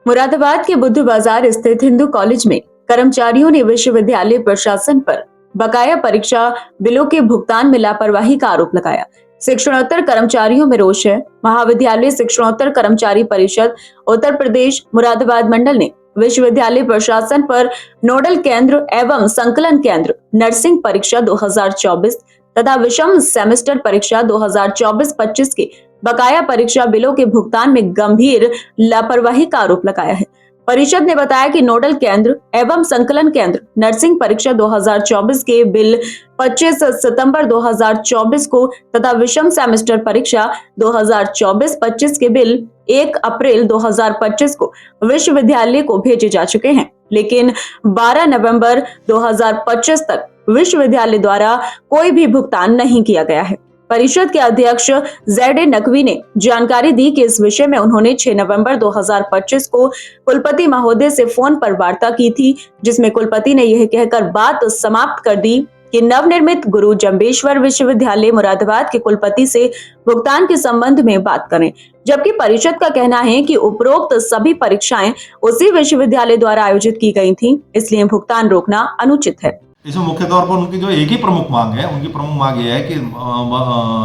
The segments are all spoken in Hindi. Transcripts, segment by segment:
मुरादाबाद के बुद्ध बाजार स्थित हिंदू कॉलेज में कर्मचारियों ने विश्वविद्यालय प्रशासन पर बकाया परीक्षा बिलों के भुगतान में लापरवाही का आरोप लगाया। शिक्षणोत्तर कर्मचारियों में रोष है। महाविद्यालय शिक्षणोत्तर कर्मचारी परिषद उत्तर प्रदेश मुरादाबाद मंडल ने विश्वविद्यालय प्रशासन पर नोडल केंद्र एवं संकलन केंद्र नर्सिंग परीक्षा 2024 तथा विषम सेमेस्टर परीक्षा 2024-25 के बकाया परीक्षा बिलों के भुगतान में गंभीर लापरवाही का आरोप लगाया है। परिषद ने बताया कि नोडल केंद्र एवं संकलन केंद्र नर्सिंग परीक्षा 2024 के बिल 25 सितंबर 2024 को तथा विषम सेमेस्टर परीक्षा 2024-25 के बिल 1 अप्रैल 2025 को विश्वविद्यालय को भेजे जा चुके हैं, लेकिन 12 नवंबर 2025 तक विश्वविद्यालय द्वारा कोई भी भुगतान नहीं किया गया है। परिषद के अध्यक्ष ZA नकवी ने जानकारी दी कि इस विषय में उन्होंने 6 नवंबर 2025 को कुलपति महोदय से फोन पर वार्ता की थी, जिसमें कुलपति ने यह कहकर बात समाप्त कर दी कि नवनिर्मित गुरु जम्बेश्वर विश्वविद्यालय मुरादाबाद के कुलपति से भुगतान के संबंध में बात करें, जबकि परिषद का कहना है कि उपरोक्त सभी परीक्षाएं उसी विश्वविद्यालय द्वारा आयोजित की गई थीं, इसलिए भुगतान रोकना अनुचित है। इसमें मुख्य तौर पर उनकी जो एक ही प्रमुख मांग है, उनकी प्रमुख मांग यह है कि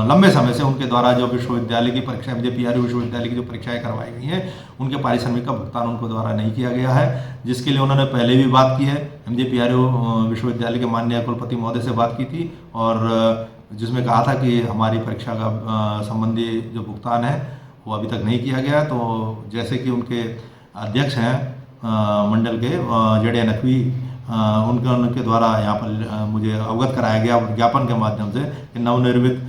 लंबे समय से उनके द्वारा जो विश्वविद्यालय की परीक्षा MJPRU विश्वविद्यालय की जो परीक्षाएं करवाई गई हैं, उनके पारिश्रमिक का भुगतान उनके द्वारा नहीं किया गया है, जिसके लिए उन्होंने पहले भी बात की है। MJPRU विश्वविद्यालय के माननीय कुलपति महोदय से बात की थी और जिसमें कहा था कि हमारी परीक्षा का संबंधी जो भुगतान है वो अभी तक नहीं किया गया। तो जैसे कि उनके अध्यक्ष हैं मंडल के ZA नकवी, उनके द्वारा यहाँ पर मुझे अवगत कराया गया ज्ञापन के माध्यम से कि नवनिर्मित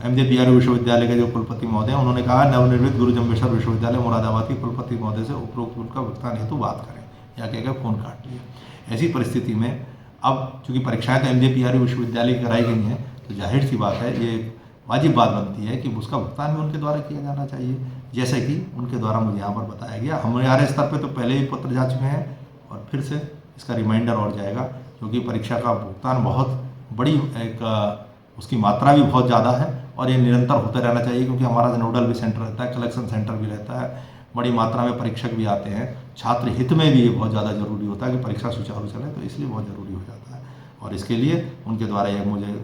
MJPRU विश्वविद्यालय के जो कुलपति महोदय हैं, उन्होंने कहा नवनिर्मित गुरु जम्बेश्वर विश्वविद्यालय मुरादाबाद के कुलपति महोदय से उपरोक्त बिल का भुगतान हेतु बात करें, या कहकर फोन काट लिया। ऐसी परिस्थिति में अब चूंकि परीक्षाएं तो MJPRU विश्वविद्यालय की कराई गई हैं, तो जाहिर सी बात है, ये वाजिब बात बनती है कि उसका भुगतान भी उनके द्वारा किया जाना चाहिए, जैसे कि उनके द्वारा मुझे यहाँ पर बताया गया। हमारे स्तर पर तो पहले ही पत्र जा चुके हैं और फिर से इसका रिमाइंडर और जाएगा, क्योंकि परीक्षा का भुगतान बहुत बड़ी उसकी मात्रा भी बहुत ज़्यादा है और ये निरंतर होता रहना चाहिए, क्योंकि हमारा नोडल भी सेंटर रहता है, कलेक्शन सेंटर भी रहता है, बड़ी मात्रा में परीक्षक भी आते हैं। छात्र हित में भी ये बहुत ज़्यादा ज़रूरी होता है कि परीक्षा सुचारू चले, तो इसलिए बहुत ज़रूरी हो जाता है और इसके लिए उनके द्वारा यह मुझे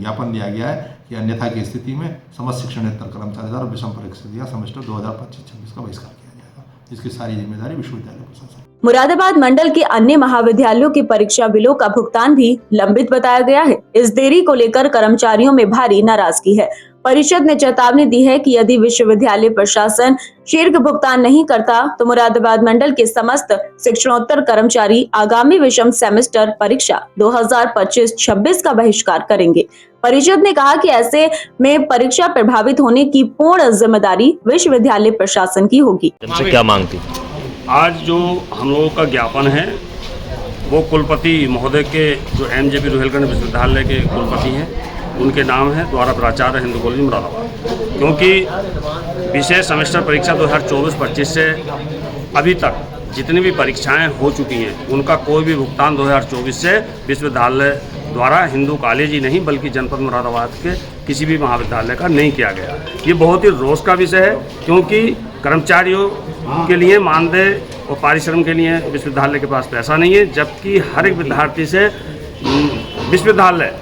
ज्ञापन दिया गया है कि अन्यथा की स्थिति में समस्त शिक्षणेतर कर्मचारी द्वारा विषम परीक्षा या सेमेस्टर 2025-26 का बहिष्कार किया जाएगा, जिसकी सारी जिम्मेदारी विश्वविद्यालय प्रशासन। मुरादाबाद मंडल के अन्य महाविद्यालयों की परीक्षा बिलों का भुगतान भी लंबित बताया गया है। इस देरी को लेकर कर्मचारियों में भारी नाराजगी है। परिषद ने चेतावनी दी है कि यदि विश्वविद्यालय प्रशासन शीघ्र भुगतान नहीं करता तो मुरादाबाद मंडल के समस्त शिक्षणोत्तर कर्मचारी आगामी विषम सेमेस्टर परीक्षा 2025-26 का बहिष्कार करेंगे। परिषद ने कहा कि ऐसे में परीक्षा प्रभावित होने की पूर्ण जिम्मेदारी विश्वविद्यालय प्रशासन की होगी। क्या मांगती? आज जो हम लोगों का ज्ञापन है वो कुलपति महोदय के जो MJP रुहेलखंड विश्वविद्यालय के कुलपति हैं, उनके नाम है द्वारा प्राचार्य हिंदू कॉलेज मुरादाबाद, क्योंकि विशेष सेमेस्टर परीक्षा 2024-25 से अभी तक जितनी भी परीक्षाएं हो चुकी हैं उनका कोई भी भुगतान 2024 से विश्वविद्यालय द्वारा हिंदू कॉलेज ही नहीं बल्कि जनपद मुरादाबाद के किसी भी महाविद्यालय का नहीं किया गया। ये बहुत ही रोष का विषय है, क्योंकि कर्मचारियों के लिए मानदेय और पारिश्रम के लिए विश्वविद्यालय के पास पैसा नहीं है, जबकि हर एक विद्यार्थी से विश्वविद्यालय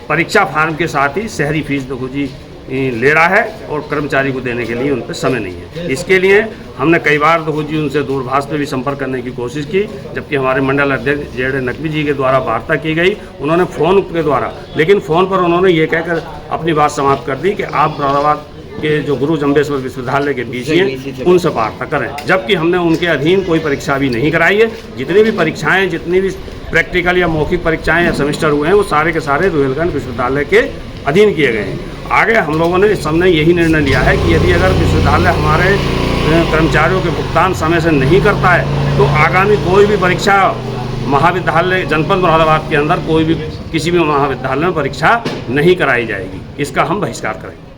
परीक्षा फार्म के साथ ही शहरी फीस देखो जी ले रहा है और कर्मचारी को देने के लिए उन पर समय नहीं है। इसके लिए हमने कई बार देखो जी उनसे दूरभाष पे भी संपर्क करने की कोशिश की, जबकि हमारे मंडल अध्यक्ष ZA नकवी जी के द्वारा वार्ता की गई, उन्होंने फ़ोन के द्वारा, लेकिन फ़ोन पर उन्होंने ये कहकर अपनी बात समाप्त कर दी कि आप मुरादाबाद के जो गुरु जम्बेश्वर विश्वविद्यालय के बीच हैं उनसे वार्ता करें, जबकि हमने उनके अधीन कोई परीक्षा भी नहीं कराई है। जितनी भी परीक्षाएं, जितनी भी प्रैक्टिकल या मौखिक परीक्षाएं या सेमेस्टर हुए हैं वो सारे के सारे रुहेलखंड विश्वविद्यालय के अधीन किए गए हैं। आगे हम लोगों ने इस समय यही निर्णय लिया है कि यदि अगर विश्वविद्यालय हमारे कर्मचारियों के भुगतान समय से नहीं करता है तो आगामी कोई भी परीक्षा महाविद्यालय जनपद मुरादाबाद के अंदर कोई भी किसी भी महाविद्यालय में परीक्षा नहीं कराई जाएगी। इसका हम बहिष्कार करेंगे।